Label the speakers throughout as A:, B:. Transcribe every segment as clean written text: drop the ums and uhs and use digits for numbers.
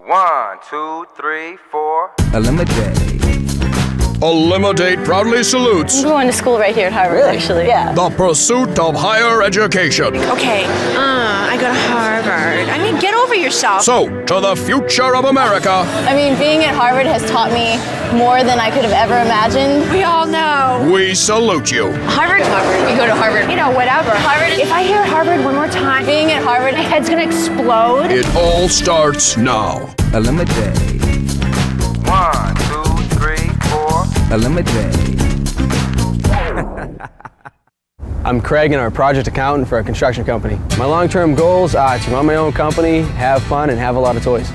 A: 1, 2, 3, 4.
B: ElimiDATE.
C: ElimiDATE proudly salutes
D: I'm going to school right here at Harvard, actually. Yeah.
C: the pursuit of higher education.
E: Okay, I go to Harvard. I mean, get over yourself.
C: So, to the future of America.
D: I mean, being at Harvard has taught me more than I could have ever imagined.
E: We all know.
C: We salute you.
E: Harvard.
D: You go to Harvard.
E: You know, whatever. Harvard. If I hear Harvard one more time,
D: Being at Harvard,
E: my head's gonna explode.
C: It all starts now.
B: ElimiDATE.
A: 1, 2, 3, 4.
B: ElimiDATE.
F: I'm Craig and I'm a project accountant for a construction company. My long-term goals are to run my own company, have fun, and have a lot of toys.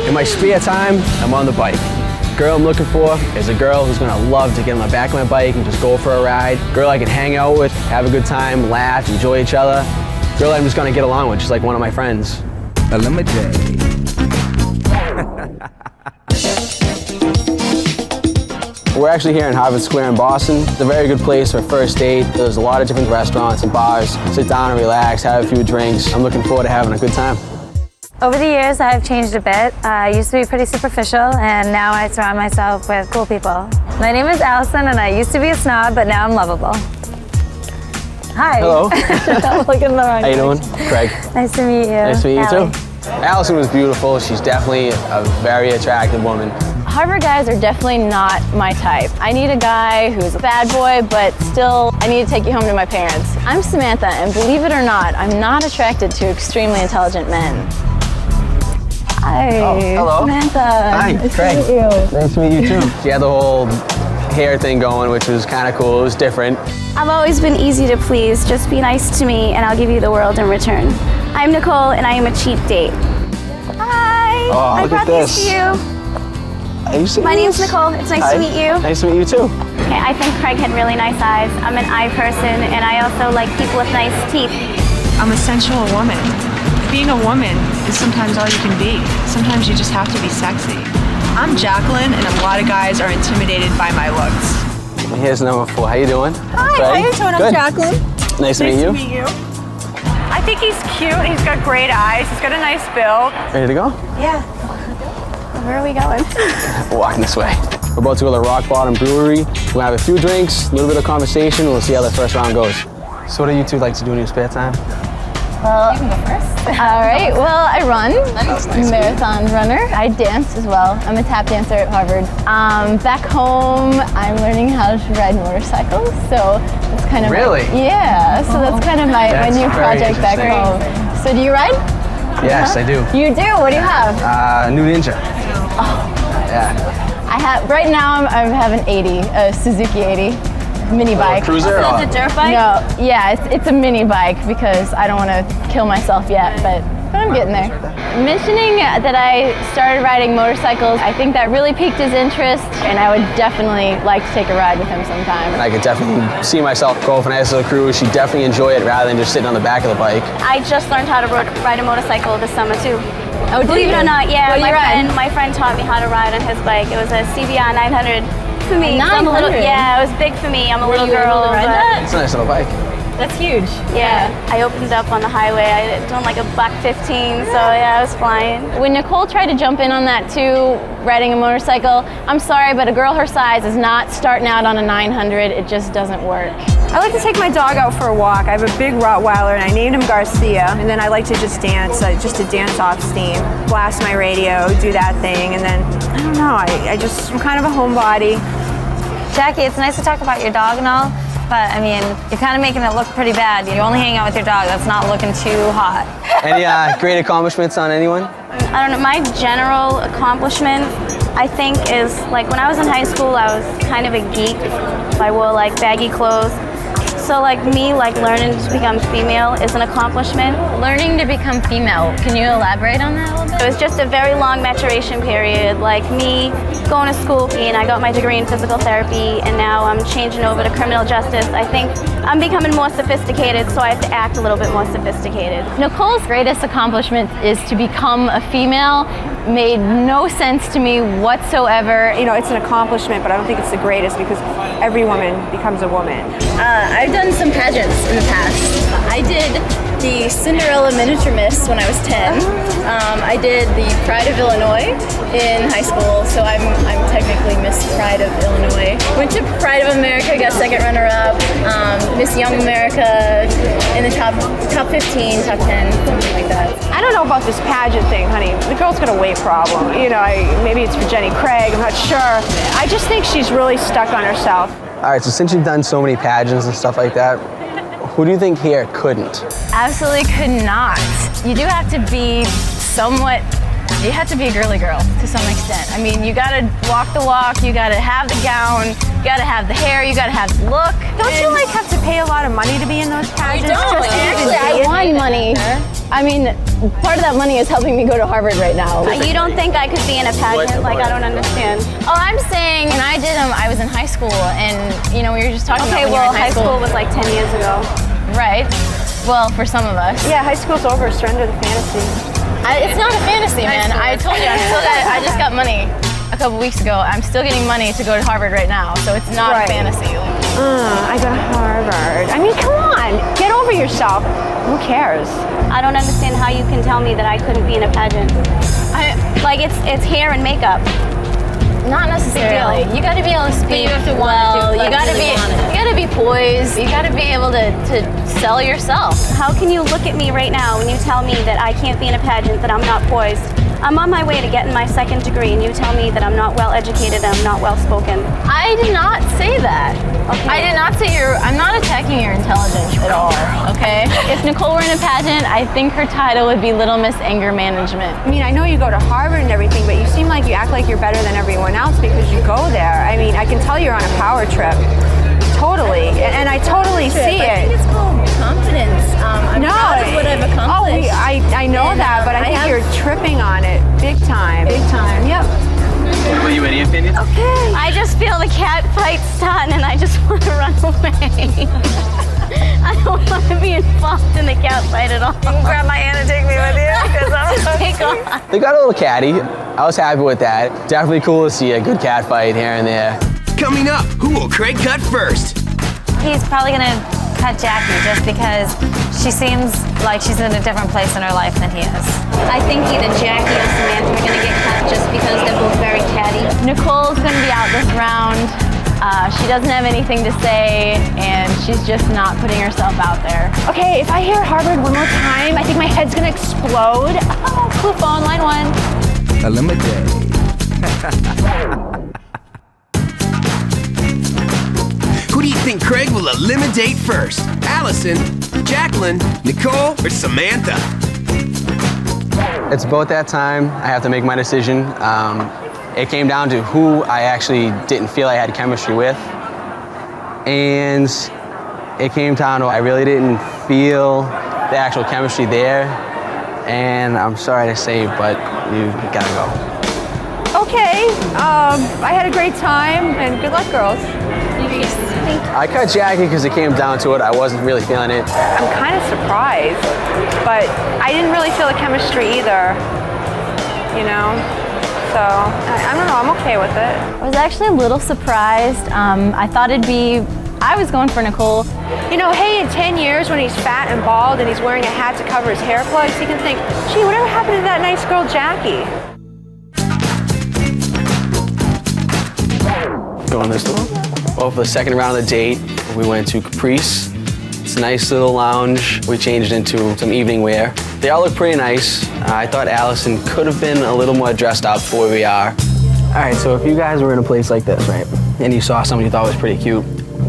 F: In my spare time, I'm on the bike. The girl I'm looking for is a girl who's gonna love to get on the back of my bike and just go for a ride. Girl I can hang out with, have a good time, laugh, enjoy each other. Girl I'm just gonna get along with, just like one of my friends.
B: ElimiDATE.
F: We're actually here in Harvard Square in Boston. It's a very good place for a first date. There's a lot of different restaurants and bars. Sit down and relax, have a few drinks. I'm looking forward to having a good time.
G: Over the years, I've changed a bit. I used to be pretty superficial, and now I surround myself with cool people. My name is Allison, and I used to be a snob, but now I'm lovable. Hi.
F: Hello.
G: Look in the wrong
F: How you doing?
G: direction.
F: Craig.
G: Nice to meet you.
F: Nice to meet you
G: Allie.
F: too. Allison was beautiful. She's definitely a very attractive woman.
D: Harvard guys are definitely not my type. I need a guy who's a bad boy, but still, I need to take you home to my parents. I'm Samantha, and believe it or not, I'm not attracted to extremely intelligent men. Hi.
F: Oh, hello.
D: Samantha.
F: Hi,
D: Nice
F: Craig.
D: to meet you.
F: Nice to meet you too. She had the whole hair thing going, which was kind of cool. It was different.
H: I've always been easy to please. Just be nice to me and I'll give you the world in return. I'm Nicole and I am a cheap date. Hi!
F: Oh,
H: I
F: look
H: brought
F: at this.
H: these to you.
F: Are you serious?
H: My name's Nicole. It's nice to meet you.
F: Nice to meet you too.
H: Okay, I think Craig had really nice eyes. I'm an eye person and I also like people with nice teeth.
E: I'm a sensual woman. Being a woman is sometimes all you can be. Sometimes you just have to be sexy. I'm Jacqueline, and a lot of guys are intimidated by my looks.
F: Here's number 4. How you doing?
E: Hi,
F: Craig?
E: how you doing? I'm
F: Good.
E: Jacqueline.
F: Nice to meet you.
E: you. I think he's cute. He's got great eyes. He's got a nice build.
F: Ready to go?
E: Yeah.
H: Where are we going?
F: Walking this way. We're about to go to the Rock Bottom Brewery. We'll have a few drinks, a little bit of conversation. We'll see how the first round goes. So what do you two like to do in your spare time?
D: Well, you can go first. All right. Well, I run. Marathon runner. I dance as well. I'm a tap dancer at Harvard. Back home, I'm learning how to ride motorcycles. So that's kind of
F: Really?
D: Yeah. So that's kind of my
F: That's
D: new
F: very
D: project back
F: interesting.
D: home. So do you ride?
F: Yes, I do.
D: You do. What do you have?
F: New Ninja. Yeah.
D: I have right now. I have an 80, a Suzuki 80. Mini bike.
F: Cruiser?
D: So
F: or-
D: it's a dirt bike? No, yeah, it's a mini bike because I don't want to kill myself yet, but I'm getting there. Mentioning that I started riding motorcycles, I think that really piqued his interest, and I would definitely like to take a ride with him sometime.
F: I could definitely see myself go for a nice little cruise. She'd definitely enjoy it rather than just sitting on the back of the bike.
H: I just learned how to ride a motorcycle this summer too.
D: Oh,
H: Believe it or not, yeah,
D: What do you ride?
H: my friend taught me how to ride on his bike. It was a CBR 900 for me.
D: 900?
H: Yeah, it was big for me. I'm a little
D: you able
H: girl.
D: to ride
H: but-
D: that?
F: It's a nice little bike.
D: That's huge.
H: Yeah, I opened up on the highway. I doing like a buck 15, so yeah, I was flying.
D: When Nicole tried to jump in on that too, riding a motorcycle, I'm sorry, but a girl her size is not starting out on a 900. It just doesn't work.
E: I like to take my dog out for a walk. I have a big Rottweiler, and I named him Garcia. And then I like to just dance, just to dance off steam. Blast my radio, do that thing, and then, I don't know, I'm kind of a homebody.
G: Jackie, it's nice to talk about your dog and all, but I mean, you're kind of making it look pretty bad. You only hang out with your dog. That's not looking too hot.
F: Any great accomplishments on anyone?
H: I don't know, my general accomplishment, I think, is like when I was in high school, I was kind of a geek. I wore like baggy clothes. So like me, like learning to become female is an accomplishment.
D: Learning to become female, can you elaborate on that a little bit?
H: It was just a very long maturation period, like me going to school, and I got my degree in physical therapy, and now I'm changing over to criminal justice. I think I'm becoming more sophisticated, so I have to act a little bit more sophisticated.
D: Nicole's greatest accomplishment is to become a female. Made no sense to me whatsoever.
E: You know, it's an accomplishment, but I don't think it's the greatest because every woman becomes a woman.
D: I've done some pageants in the past. I did the Cinderella miniature miss when I was 10. I did the Pride of Illinois in high school, so I'm technically Miss Pride of Illinois. Went to Pride of America, got second runner-up. Miss Young America in the top 15, top 10, something like that.
E: I don't know about this pageant thing, honey. The girl's got a weight problem. You know, maybe it's for Jenny Craig, I'm not sure. I just think she's really stuck on herself.
F: All right, so since you've done so many pageants and stuff like that, who do you think here couldn't?
D: Absolutely could not. You do have to be somewhat, you have to be a girly girl to some extent. I mean, you gotta walk the walk, you gotta have the gown, you gotta have the hair, you gotta have the look.
E: Don't you like have to pay a lot of money to be in those pageants?
D: Actually, I won money. I mean, part of that money is helping me go to Harvard right now.
H: You don't think I could be in a pageant? Like, I don't understand.
D: Oh, I'm saying when I did them, I was in high school, and we were just talking about when you were in
H: high school was like 10 years ago.
D: Right. Well, for some of us.
E: Yeah, high school's over. Surrender the fantasy.
D: It's not a fantasy, man. I told you, I just got money a couple weeks ago. I'm still getting money to go to Harvard right now, so it's not a fantasy.
E: I go to Harvard. I mean, come on, get over yourself. Who cares?
H: I don't understand how you can tell me that I couldn't be in a pageant. Like, it's hair and makeup.
D: Not necessarily. You got to be able to speak.
I: You have to want
D: well.
I: to. Like,
D: you got to
I: really
D: be. You got to be poised. You got to be able to sell yourself.
H: How can you look at me right now when you tell me that I can't be in a pageant, that I'm not poised? I'm on my way to getting my second degree, and you tell me that I'm not well educated and I'm not well spoken.
D: I did not say that. Okay. I did not say I'm not attacking your intelligence at all, okay? If Nicole were in a pageant, I think her title would be Little Miss Anger Management.
E: I mean, I know you go to Harvard and everything, but you seem like you act like you're better than everyone else because you go there. I mean, I can tell you're on a power trip. Totally. And I totally see
D: I
E: it.
D: think it's called confidence. I'm proud of what I've accomplished.
E: I know that, but I think you're tripping on it big time.
D: Big time.
E: Yep.
F: What about you, any opinion?
E: Okay.
H: I just feel the cat fight starting and I just want to run away. I don't want to be involved in the cat fight at all.
G: Grab my hand and take me with you, because I'm
H: Take off.
F: They got a little catty. I was happy with that. Definitely cool to see a good cat fight here and there.
J: Coming up, who will Craig cut first?
G: He's probably gonna cut Jackie just because she seems like she's in a different place in her life than he is.
H: I think either Jackie or Samantha are going to get cut just because they're both very catty.
D: Nicole's going to be out this round. She doesn't have anything to say, and she's just not putting herself out there.
E: Okay, if I hear Harvard one more time, I think my head's gonna explode. Oh, cool phone, line 1.
B: ElimiDATE.
J: Who do you think Craig will eliminate first? Allison, Jacqueline, Nicole, or Samantha?
F: It's about that time. I have to make my decision. It came down to who I actually didn't feel I had chemistry with. And it came down to I really didn't feel the actual chemistry there. And I'm sorry to say, but you gotta go.
E: Okay, I had a great time, and good luck, girls.
F: I cut Jackie because it came down to it. I wasn't really feeling it.
E: I'm kind of surprised, but I didn't really feel the chemistry either, you know? So, I don't know, I'm okay with it.
D: I was actually a little surprised. I thought I was going for Nicole.
E: You know, hey, in 10 years when he's fat and bald and he's wearing a hat to cover his hair plugs, he can think, gee, whatever happened to that nice girl, Jackie?
F: Going this way. Well, for the second round of the date, we went to Caprice. It's a nice little lounge. We changed into some evening wear. They all look pretty nice. I thought Allison could have been a little more dressed up for where we are. All right, so if you guys were in a place like this, right, and you saw someone you thought was pretty cute,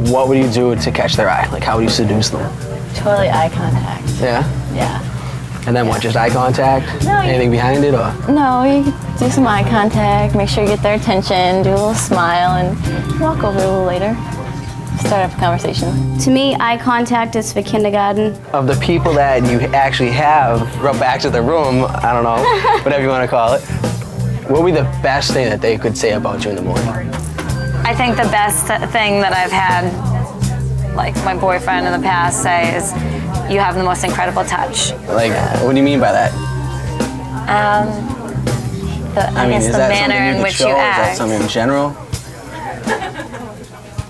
F: what would you do to catch their eye? Like, how would you seduce them?
D: Totally eye contact.
F: Yeah?
D: Yeah.
F: And then what, just eye contact?
D: No,
F: anything behind it, or?
D: No, you do some eye contact, make sure you get their attention, do a little smile, and walk over a little later. Start up a conversation.
H: To me, eye contact is for kindergarten.
F: Of the people that you actually have brought back to the room, I don't know, whatever you want to call it, what would be the best thing that they could say about you in the morning?
G: I think the best thing that I've had, like my boyfriend in the past, say is, you have the most incredible touch.
F: Like, what do you mean by that?
G: I guess
F: is
G: the
F: that
G: manner
F: something
G: in
F: you
G: which
F: control?
G: you
F: Is that
G: act.
F: something in general?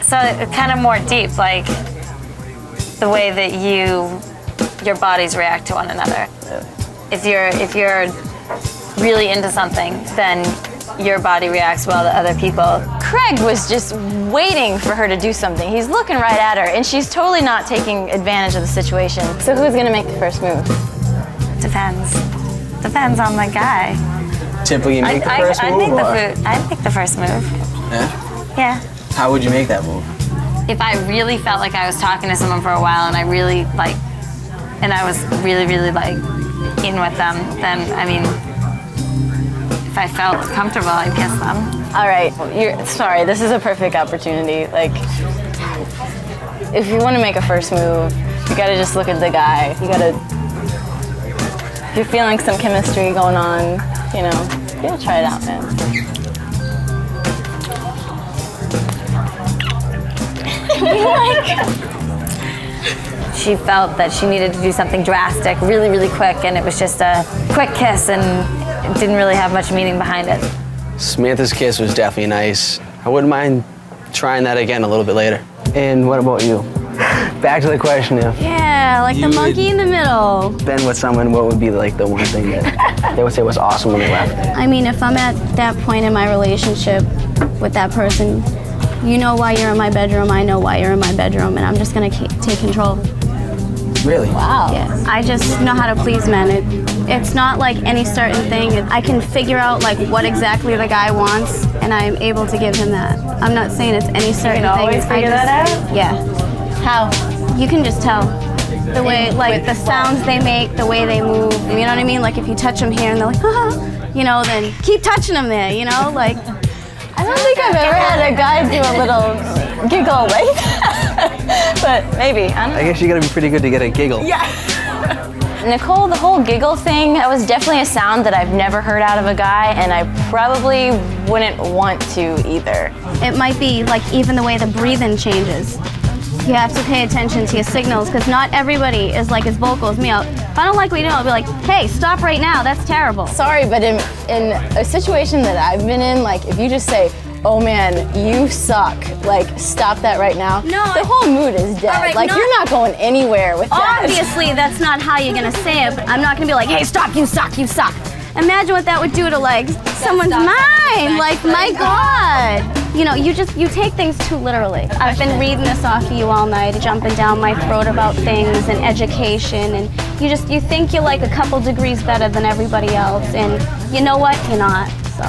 G: So it's kind of more deep, like the way that you your bodies react to one another. If you're really into something, then your body reacts well to other people.
D: Craig was just waiting for her to do something. He's looking right at her, and she's totally not taking advantage of the situation. So who's gonna make the first move?
G: Depends. Depends on the guy.
F: Typically, you make the first move,
G: I'd make the first move.
F: Yeah?
G: Yeah.
F: How would you make that move?
G: If I really felt like I was talking to someone for a while and I really and I was really, really in with them, then I mean, if I felt comfortable, I'd kiss them.
D: All right, sorry, this is a perfect opportunity. Like, if you want to make a first move, you gotta just look at the guy. If you're feeling some chemistry going on, you gotta try it out, man.
G: She felt that she needed to do something drastic, really, really quick, and it was just a quick kiss and it didn't really have much meaning behind it.
F: Samantha's kiss was definitely nice. I wouldn't mind trying that again a little bit later. And what about you? Back to the question,
H: Yeah, like the monkey in the middle.
F: been with someone, what would be like the one thing that they would say was awesome when they left?
H: I mean, if I'm at that point in my relationship with that person, you know why you're in my bedroom, I know why you're in my bedroom, and I'm just gonna take control.
F: Really?
D: Wow.
H: Yes. I just know how to please men. It's not like any certain thing. I can figure out like what exactly the guy wants, and I'm able to give him that. I'm not saying it's any certain thing.
D: always figure that out?
H: Yeah.
D: How?
H: You can just tell. The way, like the sounds they make, the way they move, you know what I mean? Like if you touch them here and they're like, then keep touching them there, like.
D: I don't think I've ever had a guy do a little giggle like that. But maybe, I don't know.
F: I guess you gotta be pretty good to get a giggle.
D: Yeah. Nicole, the whole giggle thing, that was definitely a sound that I've never heard out of a guy, and I probably wouldn't want to either.
H: It might be like even the way the breathing changes. You have to pay attention to your signals because not everybody is like as vocal as me. If I don't like what you do, I'll be like, hey, stop right now, that's terrible.
D: Sorry, but in a situation that I've been in, like if you just say, oh man, you suck, like stop that right now,
H: No,
D: the whole mood is dead.
H: All right,
D: like you're not going anywhere with that.
H: Obviously, that's not how you're gonna say it, but I'm not gonna be like, hey, stop, you suck, you suck. Imagine what that would do to like someone's mind. Like, my God. You take things too literally. I've been reading this off of you all night, jumping down my throat about things and education, and you think you're like a couple degrees better than everybody else, and you know what? You're not. So.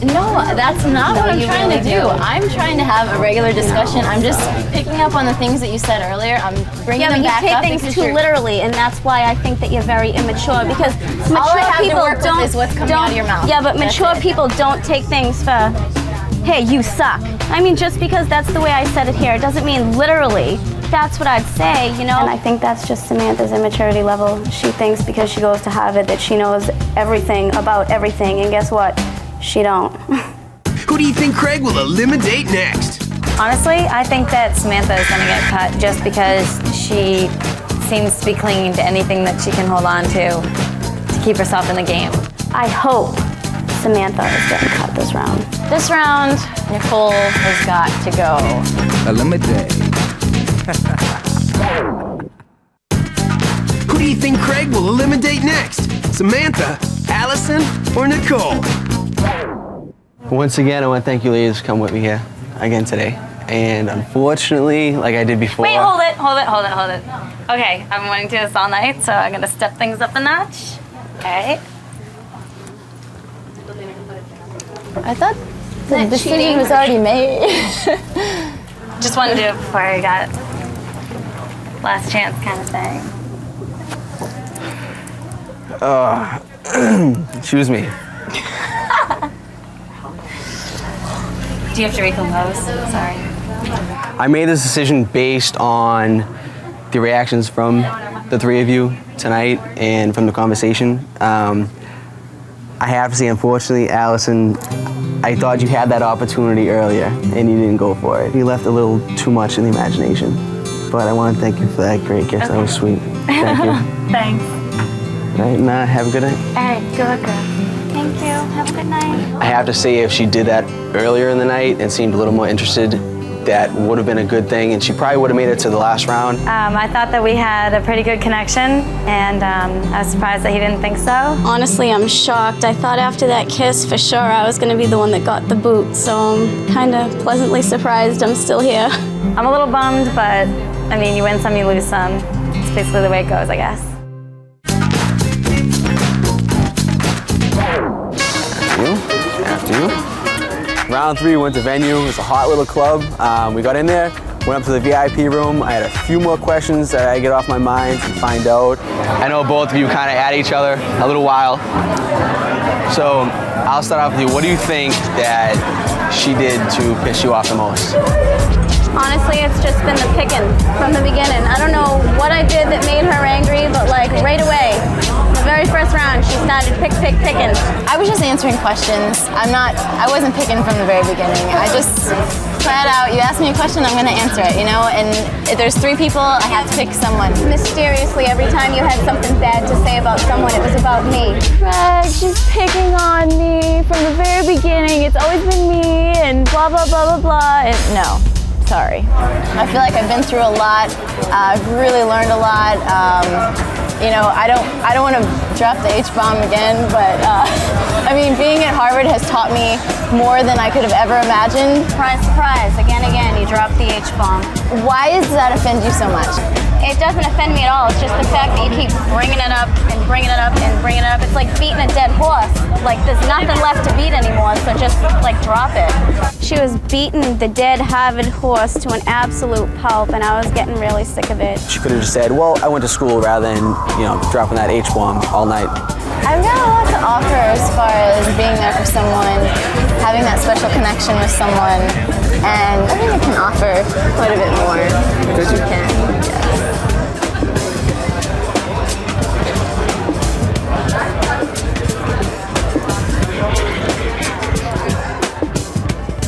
D: No, that's not what I'm trying to do. I'm trying to have a regular discussion. I'm just picking up on the things that you said earlier. I'm bringing them back up.
H: Yeah, but you take things too literally, and that's why I think that you're very immature, because mature people don't.
D: Is what's coming out of your mouth.
H: Yeah, but mature people don't take things for, hey, you suck. I mean, just because that's the way I said it here, it doesn't mean literally. That's what I'd say, And I think that's just Samantha's immaturity level. She thinks because she goes to Harvard that she knows everything about everything, and guess what? She don't.
J: Who do you think Craig will eliminate next?
G: Honestly, I think that Samantha is going to get cut just because she seems to be clinging to anything that she can hold on to keep herself in the game.
H: I hope Samantha is getting cut this round.
D: This round, Nicole has got to go.
B: ElimiDATE.
J: Who do you think Craig will eliminate next? Samantha, Allison, or Nicole?
F: Once again, I want to thank you ladies for coming with me here again today. And unfortunately, like I did before.
G: Wait, hold it. Okay, I've been wanting to do this all night, so I'm gonna step things up a notch. Okay.
D: I thought the decision was already made.
G: Just wanted to do it before I got last chance kind of thing.
F: Excuse me.
G: Do you have to recompose? Sorry.
F: I made this decision based on the reactions from the three of you tonight and from the conversation. I have to say, unfortunately, Allison, I thought you had that opportunity earlier and you didn't go for it. You left a little too much in the imagination. But I want to thank you for that great gift. Okay. That was sweet. Thank you.
G: Thanks.
F: All right, now have a good night.
G: All right, good girl. Thank you. Have a good night.
F: I have to say, if she did that earlier in the night and seemed a little more interested that would have been a good thing, and she probably would have made it to the last round.
G: I thought that we had a pretty good connection, and I was surprised that he didn't think so.
H: Honestly, I'm shocked. I thought after that kiss, for sure, I was going to be the one that got the boot. So I'm kind of pleasantly surprised I'm still here.
G: I'm a little bummed, but I mean, you win some, you lose some. It's basically the way it goes, I guess.
F: After you. Round 3, we went to venue. It was a hot little club. We got in there, went up to the VIP room. I had a few more questions that I get off my mind and find out. I know both of you kind of at each other a little while. So I'll start off with you. What do you think that she did to piss you off the most?
H: Honestly, it's just been the picking from the beginning. I don't know what I did that made her angry, but like right away, the very first round, she started picking.
D: I was just answering questions. I wasn't picking from the very beginning. I just flat out, you ask me a question, I'm gonna answer it, you know? And if there's 3 people, I have to pick someone.
H: Mysteriously, every time you had something bad to say about someone, it was about me.
D: Greg, she's picking on me from the very beginning. It's always been me and blah, blah, blah, blah, blah. And no. Sorry. I feel like I've been through a lot. I've really learned a lot. You know, I don't want to drop the H-bomb again, but I mean, being at Harvard has taught me more than I could have ever imagined.
H: Surprise, surprise, again, you dropped the H-bomb.
D: Why does that offend you so much?
H: It doesn't offend me at all. It's just the fact that you keep bringing it up and bringing it up and bringing it up. It's like beating a dead horse. Like there's nothing left to beat anymore, so just like drop it. She was beating the dead Harvard horse to an absolute pulp, and I was getting really sick of it.
F: She could have just said, well, I went to school, rather than, you know, dropping that H-bomb all night.
D: I've got a lot to offer as far as being there for someone, having that special connection with someone, and I think I can offer quite a bit more. Because you can, yes.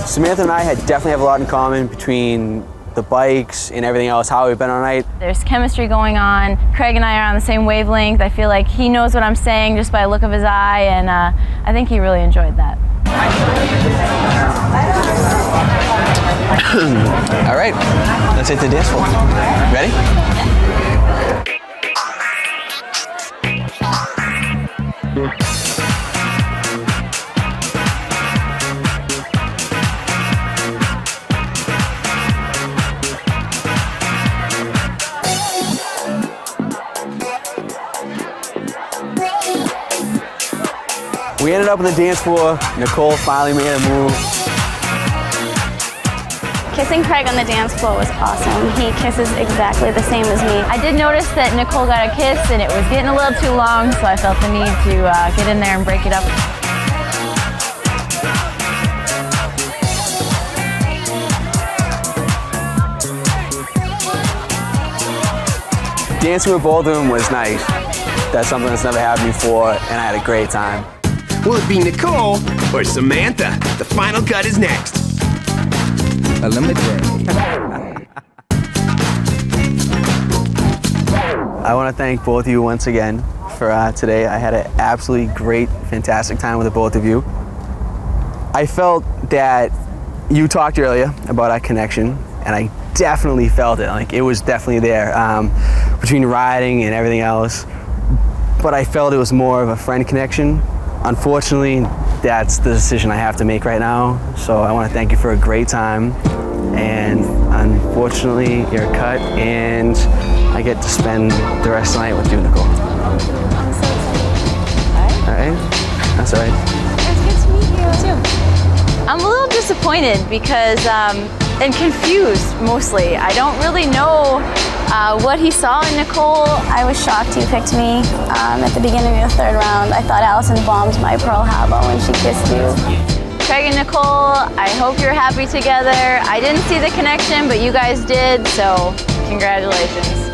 F: Samantha and I definitely have a lot in common between the bikes and everything else, how we've been all night.
D: There's chemistry going on. Craig and I are on the same wavelength. I feel like he knows what I'm saying just by the look of his eye, and I think he really enjoyed that.
F: All right, let's hit the dance floor. Ready? We ended up on the dance floor. Nicole finally made a move.
H: Kissing Craig on the dance floor was awesome. He kisses exactly the same as me.
D: I did notice that Nicole got a kiss and it was getting a little too long, so I felt the need to get in there and break it up.
F: Dancing with both of them was nice. That's something that's never happened before, and I had a great time.
J: Will it be Nicole or Samantha? The final cut is next.
B: ElimiDATE.
F: I want to thank both of you once again for today. I had an absolutely great, fantastic time with the both of you. I felt that you talked earlier about our connection, and I definitely felt it. Like, it was definitely there between riding and everything else. But I felt it was more of a friend connection. Unfortunately, that's the decision I have to make right now. So I want to thank you for a great time. And unfortunately, you're cut, and I get to spend the rest of the night with you, Nicole.
D: I'm so excited.
F: All right? That's all right.
D: It's good to meet you, too. I'm a little disappointed because, and confused mostly. I don't really know what he saw in Nicole.
H: I was shocked he picked me at the beginning of the 3rd round. I thought Allison bombed my Pearl Harbor when she kissed you.
D: Craig and Nicole, I hope you're happy together. I didn't see the connection, but you guys did, so congratulations.